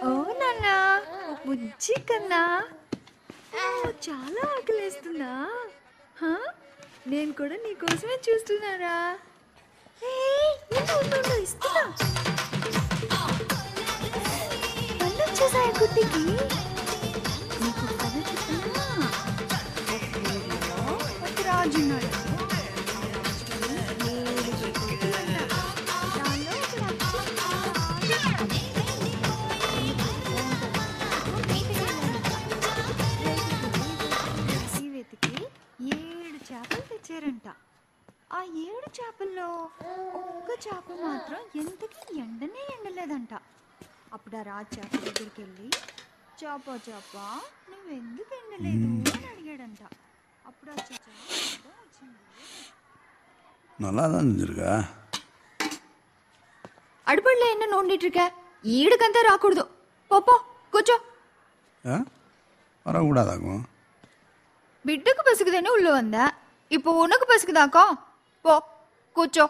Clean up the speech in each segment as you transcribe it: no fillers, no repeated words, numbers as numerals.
ఓ నాన్నా బుజ్జి కన్నా చాలా ఆకలేస్తుందా? నేను కూడా నీకోసమే చూస్తున్నారా. ఇస్తున్నా పళ్ళు వచ్చేసాయి కుట్టికి. నీకు కథ చెప్తున్నా. ఒక రాజున్నాడు. చేపలు తెచ్చారంట. ఆ 7 చేపల్లో ఒక్క చేప మాత్రం ఎంతకి ఎండనే ఎండలేదంట. అప్పుడు ఆ రాజు చేప దగ్గరికి వెళ్ళి చేప నువ్వెందుకు ఎండలేదు అని అడిగాడంట. అప్పుడు ఆ చేప వచ్చింది. அடுப்படில என்ன நோண்டிட்டு இருக்க? ஈடுக்கந்தே ராக்கூடாது. போ கூச்சோ. வரக்கூடாதாக்கும். பிட்டுக்கு பசிக்குதுன்னு உள்ள வந்த. இப்போ உனக்கு பசிக்குதாக்கா? போ கூச்சோ.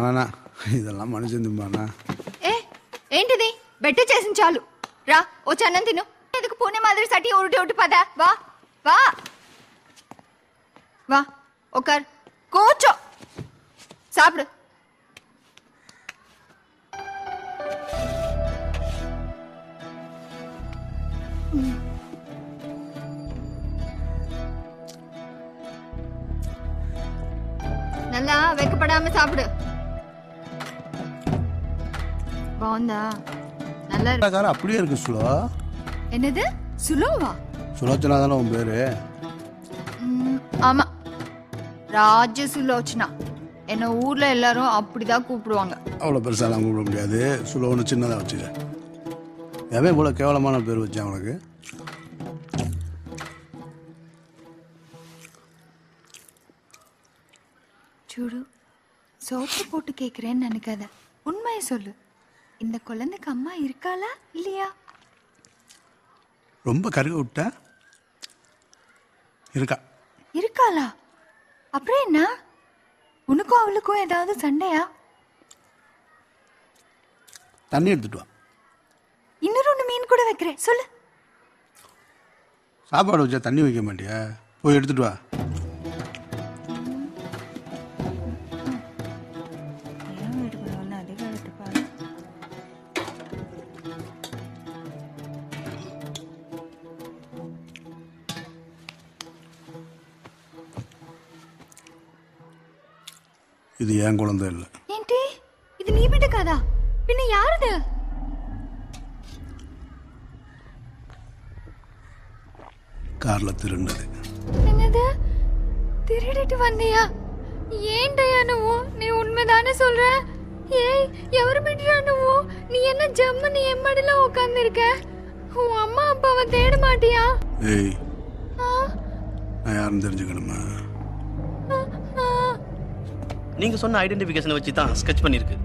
వేణా ఇదెல்லாம் మనిషింది బానా. ఏంటిది? బెట్టు చేసిన చాలు. రా వచ్చి అన్నం తిను. ఎందుకు పూణె మాదిరి సటి ఒకటి పద. వా వా వా ఒకర్ కూర్చో సాப்பிடு. நல்லா வெக்கப்படாம சாப்பிடு. బాగుందా? நல்லா இருக்கு. அப்படியே இருக்கு சுலோ. என்னது சுலோவா? சுலோச்சனா தான உன் பேரு? ஆமா, ராஜ சுலோச்சனா. என்ன ஊர்ல எல்லாரும் அப்படிதான் கூப்பிடுவாங்க. அவ்வளவு பெருசாலாம் கூப்பிட முடியாது. சுலோன்னு சின்னதா வச்சுக்க. எவன் போல கேவலமான பேர் வச்சான் உனக்கு? చూడు, சோப்பு போட்டு கேட்கிறேன்னு நினைக்காத. உண்மையை சொல்லு. இந்த குழந்தைக்கு அம்மா இருக்காளா இல்லையா? ரொம்ப கருக விட்ட. இருக்கா. இருக்காளா? அப்புறம் என்ன? உனக்கும் அவளுக்கும் ஏதாவது சண்டையா? தண்ணி எடுத்துட்டு வா. இன்னொரு மீன் கூட வைக்கிறேன், சொல்லு. சாப்பாடு வச்சா தண்ணி வைக்க மாட்டியா? போய் எடுத்துட்டு வா. இது ஏன் குழந்தை இல்லை. ఏంటి? ఇది నీ బిడ్డ కాదా? పిన్న యారది? కార్ల తిరున్నది. என்னது? திருடிட்டு வந்தியா? ఏంటయ్యా నువ్వు? నీ உண்மைதானே சொல்ற? ஏய், ఎవరు బిడ్డరా నువ్వు? நீ என்ன ஜம்மனி எம்மடில உட்கார்ந்திருக்க? உன் அம்மா அப்பாவை தேட மாட்டியா? ஏய், நான் யாரும் தெரிஞ்சுக்கணுமா? நீங்க சொன்ன ஐடென்டிஃபிகேஷனை வச்சு தான் ஸ்கெட்ச் பண்ணிருக்கு.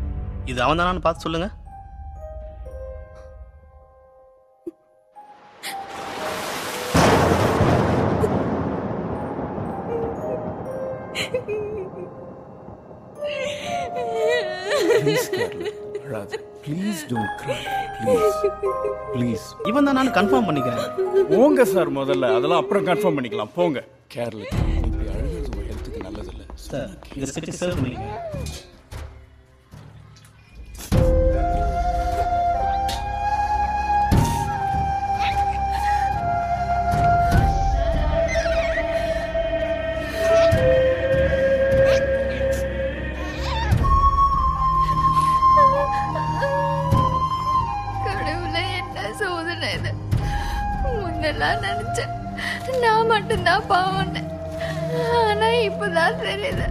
இது அவன் தானான்னு பார்த்து சொல்லுங்க. Please don't cry. Please. இவன் தான் நான் கன்ஃபார்ம் பண்ணிக்கிறேன். போங்க சார், முதல்ல அதெல்லாம் அப்புறம் கன்ஃபார்ம் பண்ணிக்கலாம். போங்க. கேர்ல இப்படி அழுகிறது உங்க ஹெல்த்துக்கு நல்லது இல்ல சார். இத ஸ்கெட்ச் சேவ் பண்ணிங்க. கடவுளே, என்ன சோதனை இது? முன்னெல்லாம் நினைச்சேன் நான் மட்டும்தான் பாவம். ஆனா இப்பதான் தெரியுது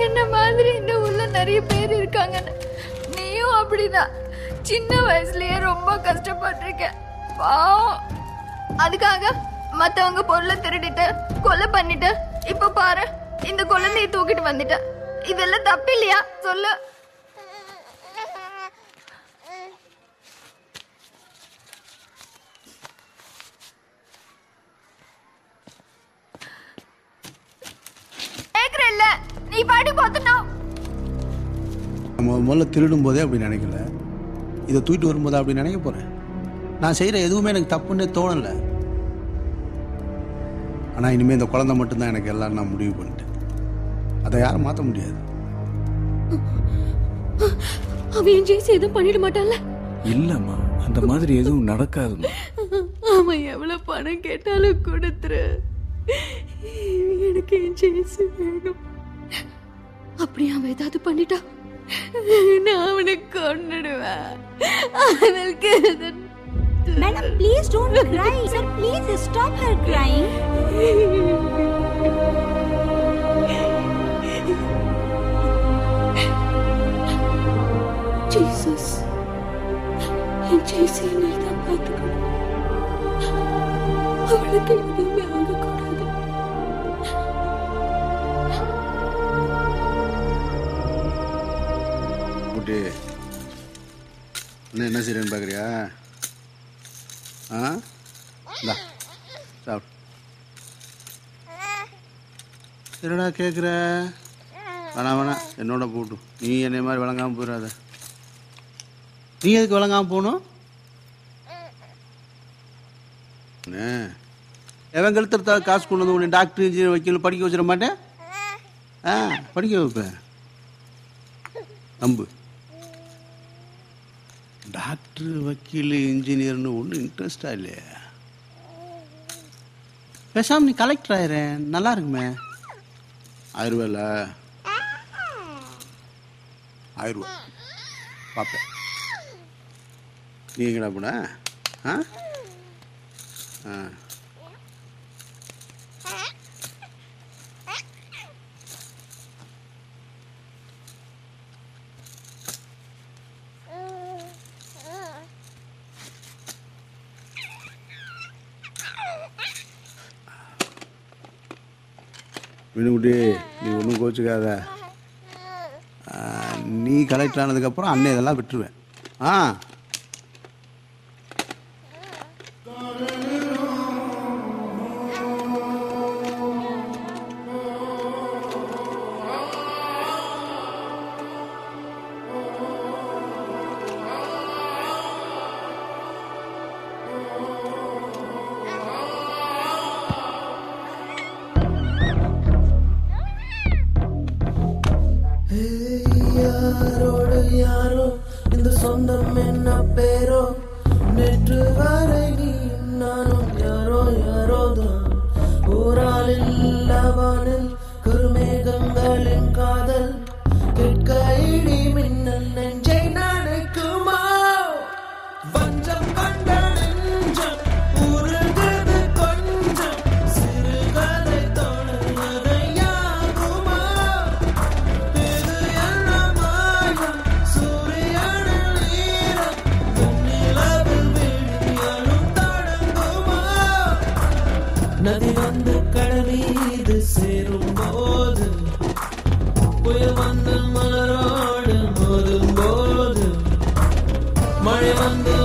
என்ன மாதிரி இந்த உள்ள நிறைய பேர் இருக்காங்கன்னு. நீயும் அப்படிதான் சின்ன வயசுலயே ரொம்ப கஷ்டப்பட்டிருக்க பாவம். அதுக்காக மத்தவங்க பொருளை திருடிட்டு கொலை பண்ணிட்டு இப்ப பாரு இந்த குழந்தைய தூக்கிட்டு வந்துட்ட. இதெல்லாம் தப்பு இல்லையா சொல்லு? கேக்குறல்ல, நீ பாடி பார்த்தணும். முதல்ல திருடும் போதே அப்படி நினைக்கல, இதை தூக்கிட்டு வரும்போது அப்படி நினைக்க போறேன். நான் செய்யற எதுவுமே எனக்கு தப்புன்னே தோணல. ஆனா இனிமே இந்த குழந்தை மட்டும்தான் எனக்கு எல்லாம் நான் முடிவு பண்ணிட்டேன். அதை யாரும் மாற்ற முடியாது. அவன் ஜெயிச்சு எதுவும் பண்ணிட மாட்டான்ல? இல்லம்மா, அந்த மாதிரி எதுவும் நடக்காதுமா. அவன் எவ்வளவு பணம் கேட்டாலும் கொடுத்துரு. எனக்கு என் ஜெயிச்சு வேணும். அப்படி அவன் ஏதாவது பண்ணிட்டா நான் அவனை கொன்னுடுவேன். அவனுக்கு Madam, please don't cry. Sir, please stop her crying. Jesus, என் ஜெயிசை நீ தான் பார்த்துக்கணும். அவளுக்கு எதுவுமே ஆகக்கூடாது. குட்டி என்ன செய்யறேன்னு பார்க்குறியா? ஆ இந்தா சாப்பிடு. என்னடா கேட்குற? வேணாம் என்னோட போட்டும். நீ என்னை மாதிரி விளங்காமல் போயிடாத. நீ எதுக்கு விளங்காமல் போகணும்? எவன் கழுத்துறதா காசு கொண்டு வந்து உன்னை டாக்டர் இன்ஜினியர் வைக்கணும் படிக்க வச்சிட மாட்டேன். படிக்க வைப்பேன். நம்பு. டாக்டர் வக்கீல் இன்ஜினியர்னு ஒன்றும் இன்ட்ரெஸ்டா இல்லையா? பேசாம நீ கலெக்டர் ஆயிரேன், நல்லா இருக்குமே. 1000 ரூபாயில 1000 ரூபா பார்ப்பேன். நீ எங்கடா போன? வினுக்குட்டி, நீ ஒன்றும் கோச்சுக்காத. நீ கலெக்டர் ஆனதுக்கப்புறம் அண்ணன் இதெல்லாம் விட்டுருவேன். யாரோ இந்த சொந்தம் என்ன பேரோ, நேற்று வரை நீ நானும் யாரோ யாரோதான். ஊரால் இல்லவானில் கருமேகங்களின் காதல் கேட்க இடி மின்னல் நெஞ்சை நனைக்குமா? வஞ்சம் கண்ட நெஞ்சம் உருகுது கொஞ்சம், சிறுகதை தொடர்வதை யாகுமா? இது என்ன மாயம்? சூரியனில் ஈரம் நிலவில் விழியாலும் தொடங்குமா? நதி வந்து கடல் மீது சேரும் போது, புயல் வந்து மலரோடு மோதும் போது, மழை வந்து